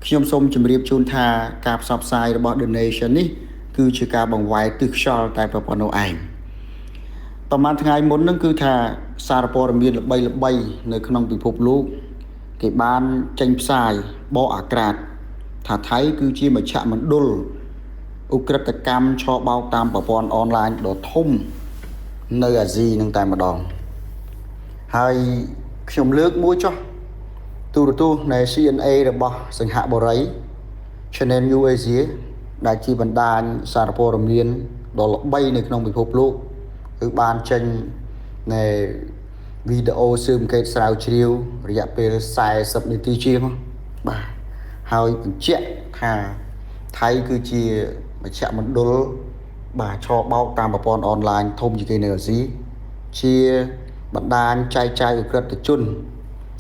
ខ្ញុំសូមជម្រាបជូនថាការផ្សព្វផ្សាយរបស់ The Nation នេះគឺជាការបង្វែរទិសខ្យល់តែប៉ុណ្ណោះឯងប្រហែលថ្ងៃមុនហ្នឹងគឺថាសារព័ត៌មានល្បីៗនៅក្នុងពិភពលោកគេបានចេញផ្សាយបកអាក្រាតថាថៃគឺជាមជ្ឈមណ្ឌលឧក្រិដ្ឋកម្មឆបោកតាមប្រព័ន្ធអនឡាញដ៏ធំនៅអាស៊ីនឹងតែម្ដងហើយខ្ញុំលើកមួយចុះទូរទស្សន៍នៃ CNA របស់សិង្ហបុរី Channel New Asia ដែលជាបណ្ដាញសារព័ត៌មានដ៏ល្បីនៅក្នុងពិភពលោកគឺបានចេញនៃវីដេអូស៊ើបអង្កេតស្រាវជ្រាវរយៈពេល40នាទីជាងបាទហើយបញ្ជាក់ថាថៃគឺជាមជ្ឈមណ្ឌលបាទឆបោកតាមប្រព័ន្ធអនឡាញធំជាងគេនៅអាស៊ីជាបណ្ដាញចែកចាយឧក្រិដ្ឋជន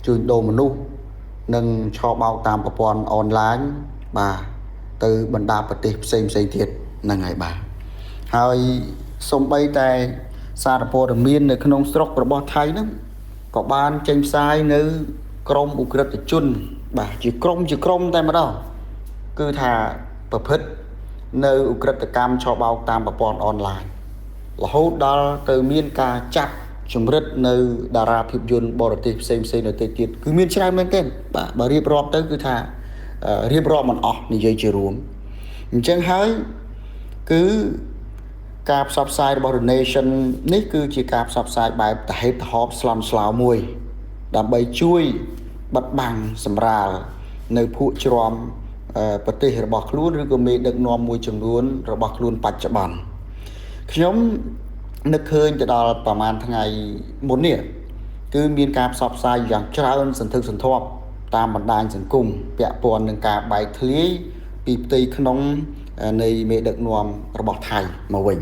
ជួញដូរមនុស្សនិងឆបោកតាមប្រព័ន្ធអនឡាញបាទទៅបណ្ដាប្រទេសផ្សេងទៀតហ្នឹងហើយបាទហើយសូម្បីតែសារព័ត៌មាននៅក្នុងស្រុករបស់ថៃហ្នឹងក៏បានចេញផ្សាយនៅក្រមឧក្រិដ្ឋជនបាទជាក្រមតែម្ដងគឺថាប្រព្រឹត្តនៅឧក្រិដ្ឋកម្មឆបោកតាមប្រព័ន្ធអនឡាញរហូតដល់ទៅមានការចាប់ជំរិតនៅតារាភាពយន្តបរទេសផ្សេងនៅទៅទៀតគឺមានច្រើនមែនទែនបាទបើរៀបរាប់ទៅគឺថារៀបរាប់មិនអស់និយាយជារួមអញ្ចឹងហើយគឺការផ្សព្វផ្សាយរបស់ The Nation នេះគឺជាការផ្សព្វផ្សាយបែបតហេតុតហោបស្លន់ស្លោមួយដើម្បីជួយបិទបាំងសម្រាលនៅភក់ជ្រាំប្រទេសរបស់ខ្លួនឬក៏មេដឹកនាំមួយចំនួនរបស់ខ្លួនបច្ចុប្បន្នខ្ញុំនឹកឃើញទៅដល់ប្រហែលថ្ងៃមុននេះគឺមានការផ្សព្វផ្សាយយ៉ាងច្រើនសន្ធឹកសន្ធាប់តាមបណ្ដាញសង្គមពាក់ព័ន្ធនឹងការបែកធ្លាយពីផ្ទៃក្នុងនៃមេដឹកនាំរបស់ថៃមកវិញ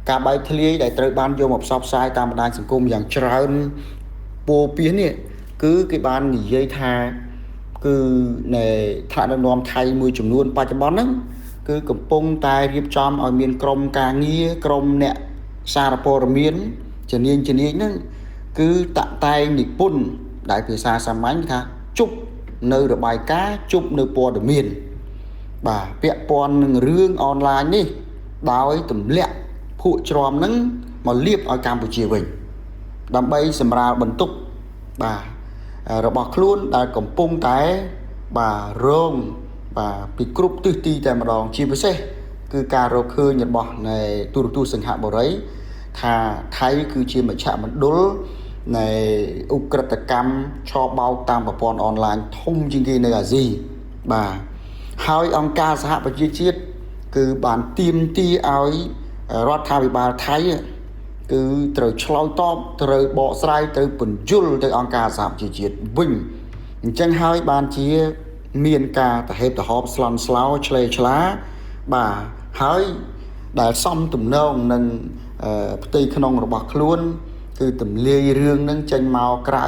ការបែកធ្លាយដែលត្រូវបានយកមកផ្សព្វផ្សាយតាមបណ្ដាញសង្គមយ៉ាងច្រើនពោពាសនេះគឺគេបាននិយាយថាគឺនៃថ្នាក់ដឹកនាំថៃមួយចំនួនបច្ចុប្បន្នហ្នឹងគឺកំពុងតែរៀបចំឲ្យមានក្រុមការងារក្រុមអ្នកសារព័ត៌មានជំនាញហ្នឹងគឺតាក់តែងនិពន្ធដែលភាសាសាមញ្ញថាជប់នៅរបាយការណ៍ជប់នៅព័ត៌មានបាទពាក់ព័ន្ធនឹងរឿងអនឡាញនេះដោយទម្លាក់ភក់ជ្រាំហ្នឹងមកលាបឲ្យកម្ពុជាវិញដើម្បីសម្រាលបន្ទុកបាទរបស់ខ្លួនដែលកំពុងតែបាទរងបាទពីគ្រប់ទិសទីតែម្ដងជាពិសេសគឺការរកឃើញរបស់នៃទូរទស្សន៍សិង្ហបុរីថាថៃគឺជាមជ្ឈមណ្ឌលនៃឧក្រិដ្ឋកម្មឆបោកតាមប្រព័ន្ធអនឡាញធំជាងគេនៅអាស៊ីបាទហើយអង្គការសហប្រជាជាតិគឺបានទាមទារឲ្យរដ្ឋាភិបាលថៃគឺត្រូវឆ្លើយតបត្រូវបកស្រាយត្រូវពន្យល់ទៅអង្គការសហប្រជាជាតិវិញអញ្ចឹងហើយបានជាមានការតហេតុតហោបស្លន់ស្លោឆ្លេឆ្លាបាទហើយដែលសំទំនងនឹងផ្ទៃក្នុងរបស់ខ្លួនគឺទម្លាយរឿងនឹងចេញមកក្រៅ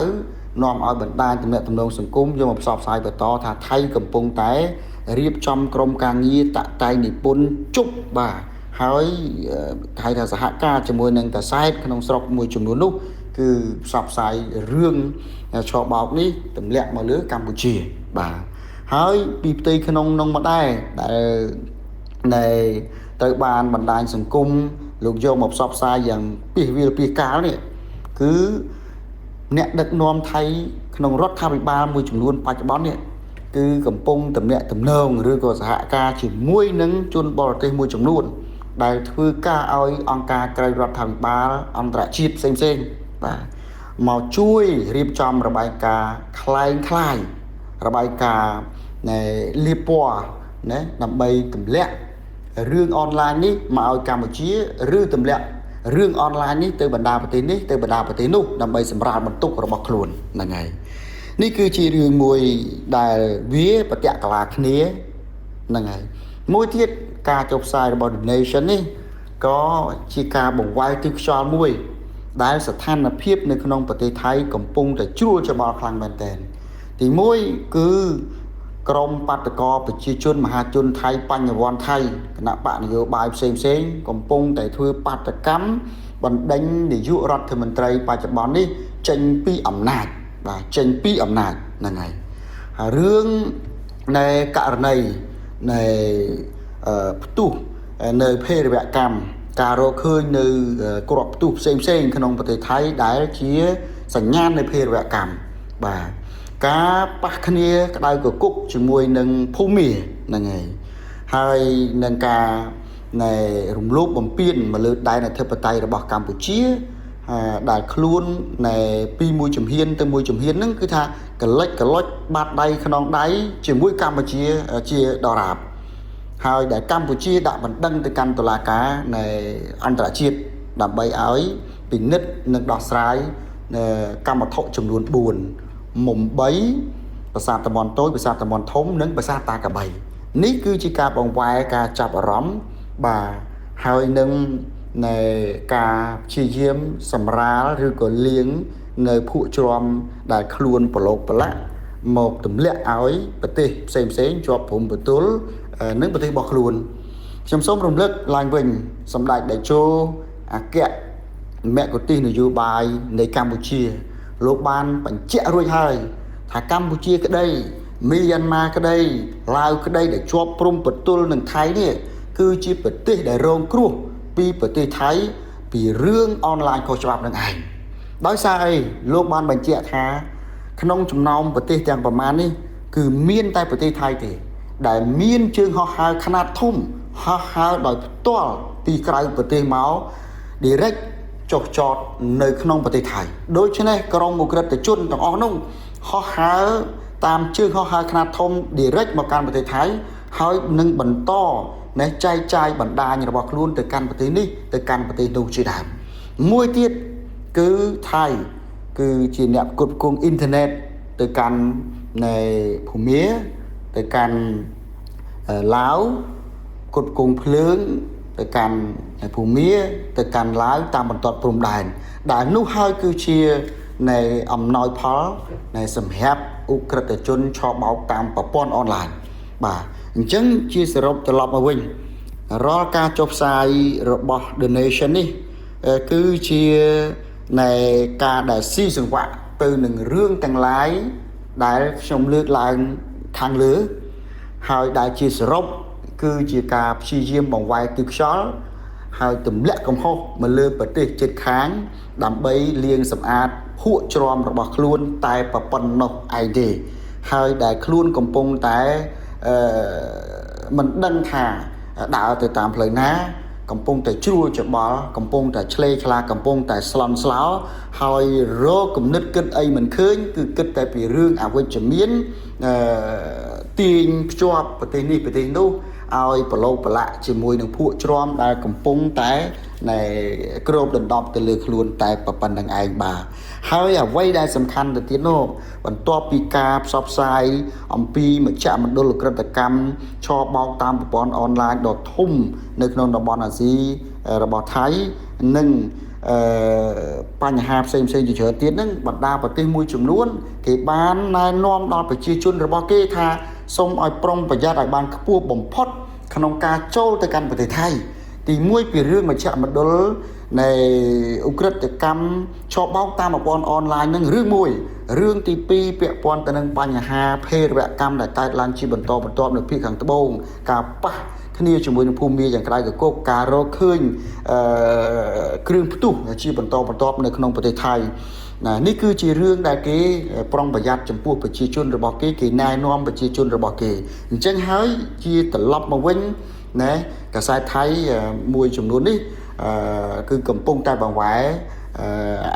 នាំឲ្យបណ្ដាញទំនាក់ទំនងសង្គមយកមកផ្សព្វផ្សាយបន្តថាថៃកំពុងតែរៀបចំក្រុមការងារតាក់តែងនិពន្ធជប់បាទហើយហៅថាសហការជាមួយនឹងតាសែតក្នុងស្រុកមួយចំនួននោះគឺផ្សព្វផ្សាយរឿងឆបោកនេះទម្លាក់មកលើកម្ពុជាបាទហើយពីផ្ទៃក្នុងនោះមកដែរដែលត្រូវបានបណ្ដាញសង្គមលោកយកមកផ្សព្វផ្សាយយ៉ាងពីសវាលពីសកាលនេះគឺអ្នកដឹកនាំថៃក្នុងរដ្ឋាភិបាលមួយចំនួនបច្ចុប្បន្ននេះគឺកំពុងទំនាក់ទំនងឬក៏សហការជាមួយនឹងជនបរទេសមួយចំនួនដែលធ្វើការឲ្យអង្គការក្រៅរដ្ឋាភិបាលអន្តរជាតិផ្សេងបាទមកជួយរៀបចំរបាយការណ៍คล้ายរបាយការណ៍នៃលៀបពណ៌ណាដើម្បីទម្លាក់រឿងអនឡាញនេះមកឲ្យកម្ពុជាឬទម្លាក់រឿងអនឡាញនេះទៅបណ្ដាប្រទេសនេះទៅបណ្ដាប្រទេសនោះដើម្បីសម្រាលបន្ទុករបស់ខ្លួនហ្នឹងហើយនេះគឺជារឿងមួយដែលវាប្រតិកលាគ្នាហ្នឹងហើយមួយទៀតការចុះផ្សាយរបស់ The Nation នេះក៏ជាការបង្វែរទិសខ្យល់មួយដែលស្ថានភាពនៅក្នុងប្រទេសថៃកំពុងតែជ្រួលច្បល់ខ្លាំងមែនទែនទី1គឺក្រមបាតកោប្រជាជនមហាជនថៃបញ្ញវន្តថៃគណៈបកនយោបាយផ្សេងកំពុងតែធ្វើបាតកម្មបណ្ដេញនាយករដ្ឋមន្ត្រីបច្ចុប្បន្ននេះចេញពីអំណាចបាទចេញពីអំណាចហ្នឹងហើយរឿង ในករណីនៃផ្ទុះនៅភេរវកម្មការរកឃើញនៅក្របផ្ទុះផ្សេងក្នុងប្រទេសថៃដែលជាសញ្ញាណនៃភេរវកម្មបាទការប៉ះគ្នាក្តៅកគុកជាមួយនឹងភូមិហ្នឹងហើយហើយនឹងការនៃរំលោភបំពានមកលើដែនអធិបតេយ្យរបស់កម្ពុជាដែលខ្លួននៃពីមួយជំហានទៅមួយជំហានហ្នឹងគឺថាកលិចបាត់ដៃខ្នងដៃជាមួយកម្ពុជាជាដរាបហើយដែលកម្ពុជាដាក់បណ្ដឹងទៅកាន់តុលាការនៃអន្តរជាតិដើម្បីឲ្យពិនិត្យនិងដោះស្រាយកម្មវត្ថុចំនួន4មុំ3ប្រាសាទតាមាន់តូចប្រាសាទតាមាន់ធំនិងប្រាសាទតាកបីនេះគឺជាការបង្វែរការចាប់អារម្មណ៍បាទហើយនឹងនៃការព្យាយាមសម្រាលឬក៏លៀងនៅភក់ជ្រាំដែលខ្លួនប្រឡូកប្រឡាក់មកទម្លាក់ឲ្យប្រទេសផ្សេងជាប់ព្រំប្រទល់និងប្រទេសរបស់ខ្លួនខ្ញុំសូមរំលឹកឡើងវិញសម្ដេចតេជោអគ្គមគ្គុទ្ទេសក៍នយោបាយនៃកម្ពុជាលោកបានបញ្ជាក់រួចហើយថាកម្ពុជាក្តីមីយ៉ាន់ម៉ាក្តីឡាវក្តីដែលជាប់ព្រំប្រទល់នឹងថៃនេះគឺជាប្រទេសដែលរងគ្រោះពីប្រទេសថៃពីរឿងអនឡាញខុសច្បាប់នឹងឯងដោយសារអីលោកបានបញ្ជាក់ថាក្នុងចំណោមប្រទេសទាំងប្រមាណនេះគឺមានតែប្រទេសថៃទេដែលមានជើងហោះហើរខ្នាតធំហោះហើរដោយផ្ទាល់ពីក្រៅប្រទេសមក direct ចុះចតនៅក្នុងប្រទេសថៃដូច្នេះក្រុមអ ுக ្រិតជនទាំងអស់នោះហោះហើរតាមជើងហោះហើរខ្នាតធំ direct មកកាន់ប្រទេសថៃហើយនឹងបន្តណែចែកចាយបណ្ដាញរបស់ខ្លួនទៅកាន់ប្រទេសនេះទៅកាន់ប្រទេសនោះជាដើមមួយទៀតគឺថៃគឺជាអ្នកគ្រប់គ្រងអ៊ីនធឺណិតទៅកាន់នៃភូមាទៅកាន់ឡាវគ្រប់គ្រងភ្លើងទៅកាន់ភូមាទៅកាន់ឡាវតាមបន្ទាត់ព្រំដែនដែលនោះហើយគឺជានៃអំណោយផលនៃសម្រាប់អ ுக ្រិតជនឆបោកតាមប្រព័ន្ធអនឡាញបាទអញ្ចឹងជាសរុបត្រឡប់មកវិញរាល់ការចុះផ្សាយរបស់ The Nation នេះគឺជានៃការដែលស៊ីសង្វាក់ទៅនឹងរឿងទាំងឡាយដែលខ្ញុំលើកឡើងខាងលើហើយដែលជាសរុបគឺជាការព្យាយាមបង្វែរទិសខ្យល់ហើយទម្លាក់កំហុសមកលើប្រទេសជិតខាងដើម្បីលាងសម្អាតភក់ជ្រាំរបស់ខ្លួនតែប៉ុណ្ណោះឯងទេហើយដែលខ្លួនកំពុងតែមិនដឹងថាដើរទៅតាមផ្លូវណាកំពុងតែជ្រួលច្បល់កំពុងតែឆ្លេខ្លាកំពុងតែស្លន់ស្លោហើយរកគំនិតគិតអីមិនឃើញគឺគិតតែពីរឿងអវិជ្ជមានទាញភ្ជាប់ប្រទេសនេះប្រទេសនោះឲ្យប្រឡូកប្រឡាក់ជាមួយនឹងភក់ជ្រាំដែលកំពុងតែនៃគ្របដណ្ដប់ទៅលើខ្លួនតែប៉ុណ្្នឹងឯងបាទហើយអ្វីដែលសំខាន់ទៅទៀតនោះបន្ទាប់ពីការផ្សព្វផ្សាយអំពីមជ្ឈមណ្ឌលក្រិតកម្មឆបោកតាមប្រព័ន្ធអនឡាញដ៏ធំនៅក្នុងតំបន់អាស៊ីរបស់ថៃនិងបញ្ហាផ្សេងជាច្រើនទៀតហ្នឹងបណ្ដាប្រទេសមួយចំនួនគេបានណែនាំដល់ប្រជាជនរបស់គេថាសូមឲ្យប្រុងប្រយ័ត្នឲ្យបានខ្ពស់បំផុតក្នុងការចូលទៅកាន់ប្រទេសថៃទី1ពីរឿងមជ្ឈមណ្ឌលនៃអ ுக ្រិតកម្មឆបោកតាមប្រព័ន្ធអនឡាញនឹងរឿងមួយរឿងទី2ពាក់ព័ន្ធទៅនឹងបញ្ហាភេរវកម្មដែលកើតឡើងជាបន្តបន្ទាប់នៅភាគខាងត្បូងការប៉ះគ្នាជាមួយនឹងភូមិយ៉ាងក្រៅកគុកការរកឃើញគ្រឿងផ្ទុះជាបន្តបន្ទាប់នៅក្នុងប្រទេសថៃនេះគឺជារឿងដែលគេប្រុងប្រយ័ត្នចំពោះប្រជាជនរបស់គេណែនាំប្រជាជនរបស់គេអញ្ចឹងហើយជាត្រឡប់មកវិញណាកាសែតថៃមួយចំនួននេះគឺកំពុងតែបង្វែរ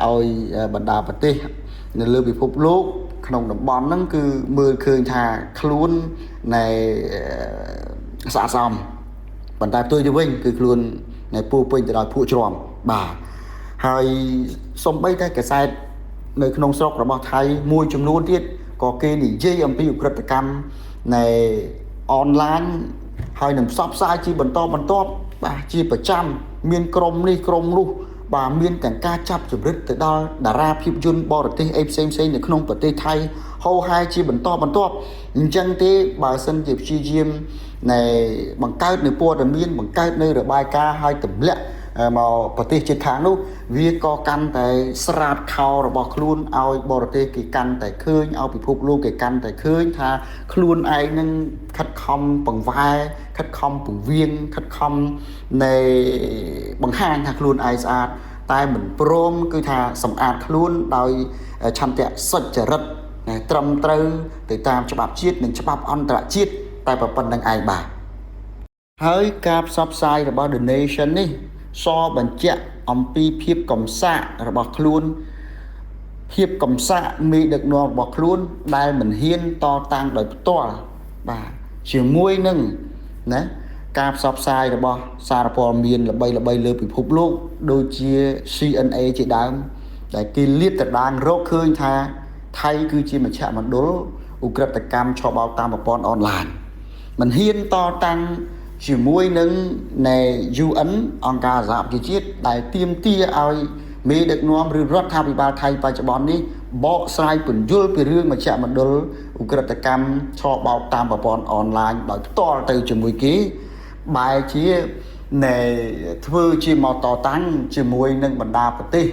ឲ្យបណ្ដាប្រទេសនៅលើពិភពលោកក្នុងតំបន់ហ្នឹងគឺមើលឃើញថាខ្លួននៃស្អាតស្អំប៉ុន្តែផ្ទុយទៅវិញគឺខ្លួននៃពូពេញទៅដោយភក់ជ្រាំបាទហើយសូម្បីតែកាសែតនៅក្នុងស្រុករបស់ថៃមួយចំនួនទៀតក៏គេនិយាយអំពីឧក្រិដ្ឋកម្មនៃអនឡាញហើយនឹងផ្សព្វផ្សាយជាបន្តបន្ទាប់បាទជាប្រចាំមានក្រុមនេះក្រុមនោះបាទមានទាំងការចាប់ជំរិតទៅដល់តារាភាពយន្តបរទេសអីផ្សេងនៅក្នុងប្រទេសថៃហូរហែជាបន្តបន្ទាប់អញ្ចឹងទេបើសិនជាព្យាយាមនៃបង្កើតនៅព័ត៌មានបង្កើតនៅរបាយការណ៍ឲ្យទម្លាក់ មកប្រទេសជិតខាងនោះវាក៏កាន់តែស្រាតខោរបស់ខ្លួនឲ្យបរទេសគេកាន់តែឃើញឲ្យពិភពលោកគេកាន់តែឃើញថាខ្លួនឯងនឹងខិតខំបង្វែរខិតខំពង្រៀងខិតខំនៃបង្ហាញថាខ្លួនឯងស្អាតតែមិនព្រមគឺថាសម្អាតខ្លួនដោយឆន្ទៈសុចរិតត្រឹមត្រូវទៅតាមច្បាប់ជាតិនិងច្បាប់អន្តរជាតិតែប៉ុណ្្នឹងឯងបាទហើយការផ្សព្វផ្សាយរបស់ The Nation នេះសបញ្ជាក់អំពីភាពកំសាករបស់ខ្លួនភាពកំសាកមេដឹកនាំរបស់ខ្លួនដែលមិនហ៊ានតតាំងដោយផ្ទាល់បាទជាមួយនឹងណាការផ្សព្វផ្សាយរបស់សារព័ត៌មានល្បីៗលើពិភពលោកដូចជា CNA ជាដើមដែលគេលាតត្រដាងរកឃើញថាថៃគឺជាមជ្ឈមណ្ឌលឧក្រិដ្ឋកម្មឆបោកតាមប្រព័ន្ធអនឡាញមិនហ៊ានតតាំងជាមួយនឹងនៃ UN អង្គការសហប្រជាជាតិដែលទាមទារឲ្យមេដឹកនាំឬរដ្ឋាភិបាលថៃបច្ចុប្បន្ននេះបកស្រាយពន្យល់ពីរឿងមជ្ឈមណ្ឌលឧក្រិដ្ឋកម្មឆបោកតាមប្រព័ន្ធអនឡាញដោយផ្ទាល់ទៅជាមួយគេបែរជានៃធ្វើជាមកតតាំងជាមួយនឹងបណ្ដាប្រទេស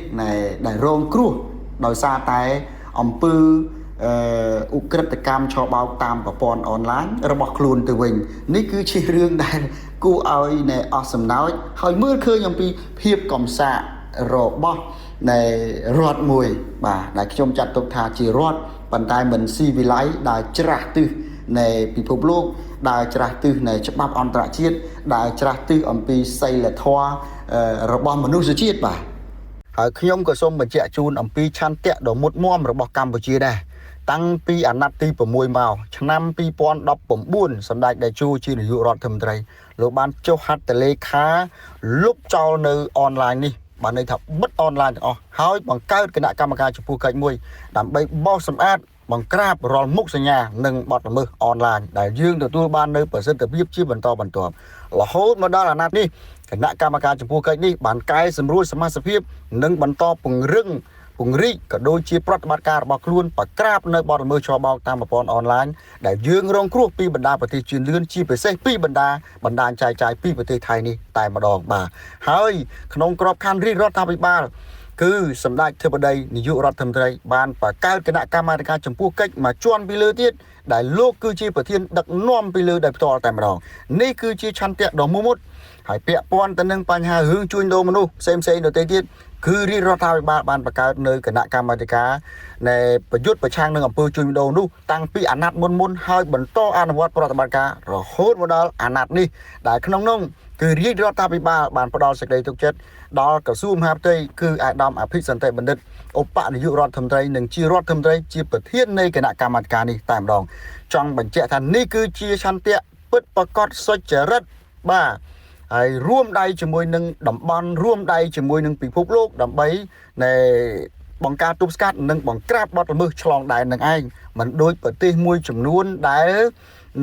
ដែលរងគ្រោះដោយសារតែអំពើឧក្រិដ្ឋកម្មឆបោកតាមប្រព័ន្ធអនឡាញរបស់ខ្លួនទៅវិញនេះគឺជារឿងដែលគួរឲ្យនៃអស់សំណើចហើយមើលឃើញអំពីភាពកំសាករបស់នៃរដ្ឋមួយបាទដែលខ្ញុំចាត់ទុកថាជារដ្ឋប៉ុន្តែមិនស៊ីវិល័យដែលច្រាស់ទិសនៃពិភពលោកដែលច្រាស់ទិសនៃច្បាប់អន្តរជាតិដែលច្រាស់ទិសអំពីសីលធម៌របស់មនុស្សជាតិបាទហើយខ្ញុំក៏សូមបញ្ជាក់ជូនអំពីឆន្ទៈដ៏មុតមមរបស់កម្ពុជាដែរតាំងពីអាណត្តិទី6មកឆ្នាំ2019សម្ដេចតេជោជានាយករដ្ឋមន្ត្រីលោកបានចុះហត្ថលេខាលុបចោលនៅអនឡាញនេះបានន័យថាបិទអនឡាញទាំងអស់ហើយបង្កើតគណៈកម្មការចំពោះកិច្ចមួយដើម្បីបោសសម្អាតបង្ក្រាបរាល់មុខសញ្ញានិងបទល្មើសអនឡាញដែលយើងទទួលបាននៅប្រសិទ្ធភាពជាបន្តបន្ទាប់រហូតមកដល់អាណត្តិនេះគណៈកម្មការចំពោះកិច្ចនេះបានកែសម្រួលសមាជិកនិងបន្តពង្រឹងពង្រីកក៏ដូចជាប្រតិបត្តិការរបស់ខ្លួនបង្ក្រាបនៅបទល្មើសឆបោកតាមប្រព័ន្ធអនឡាញដែលយើងរងគ្រោះពីបណ្ដាប្រទេសជឿនលឿនជាពិសេសពីបណ្ដាចែកចាយពីប្រទេសថៃនេះតែម្ដងបាទហើយក្នុងក្របខ័ណ្ឌរាជរដ្ឋាភិបាលគឺសម្ដេចធិបតីនាយករដ្ឋមន្ត្រីបានបង្កើតគណៈកម្មាធិការចំពោះកិច្ចមកជាន់ពីលើទៀតដែលលោកគឺជាប្រធានដឹកនាំពីលើដោយផ្ទាល់តែម្ដងនេះគឺជាឆន្ទៈដ៏មមុតហើយពាក់ព័ន្ធទៅនឹងបញ្ហារឿងជួញដូរមនុស្សផ្សេងៗដទៃទៀតគឺរាជរដ្ឋាភិបាលបានបង្កើតនៅគណៈកម្មាធិការនៃប្រយុទ្ធប្រឆាំងនឹងអំពើជួញដូរនោះតាំងពីអាណត្តិមុនហើយបន្តអនុវត្តប្រតិបត្តិការរហូតមកដល់អាណត្តិនេះដែលក្នុងនោះគឺរាជរដ្ឋាភិបាលបានផ្ដល់សេចក្តីទុកចិត្តដល់ក្រសួងមហាផ្ទៃគឺអាដាមអភិសន្តិបណ្ឌិតឧបនាយករដ្ឋមន្ត្រីនិងជារដ្ឋមន្ត្រីជាប្រធាននៃគណៈកម្មាធិការនេះតែម្ដងចង់បញ្ជាក់ថានេះគឺជាឆន្ទៈពិតប្រាកដសុចរិតបាទហើយរួមដៃជាមួយនឹងតំបន់រួមដៃជាមួយនឹងពិភពលោកដើម្បីនៃបង្ការទប់ស្កាត់និងបង្ក្រាបបទល្មើសឆ្លងដែននឹងឯងមិនដូចប្រទេសមួយចំនួនដែល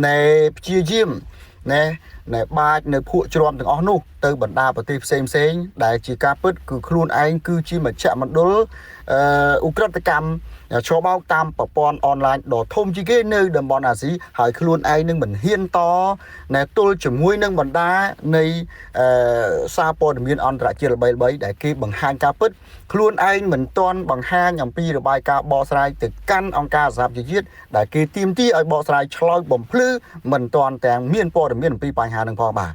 នៃព្យាយាមណែបាចនៅភក់ជ្រាំទាំងអស់នោះទៅបណ្ដាប្រទេសផ្សេងដែលជាការពិតគឺខ្លួនឯងគឺជាមជ្ឈមណ្ឌលឧក្រិដ្ឋកម្មឆបោកតាមប្រព័ន្ធអនឡាញដ៏ធំជាងគេនៅតំបន់អាស៊ីហើយខ្លួនឯងនឹងមិនហ៊ានតណែទល់ជាមួយនឹងបណ្ដានៃសារព័ត៌មានអន្តរជាតិល្បីៗដែលគេបង្ហាញការពិតខ្លួនឯងមិនទាន់បង្ហាញអំពីរបាយការណ៍បកស្រាយទៅកាន់អង្គការសហប្រជាជាតិដែលគេទាមទារឲ្យបកស្រាយឆ្លើយបំភ្លឺមិនទាន់ទាំងមានព័ត៌មានអំពីបញ្ហានឹងផងបាទ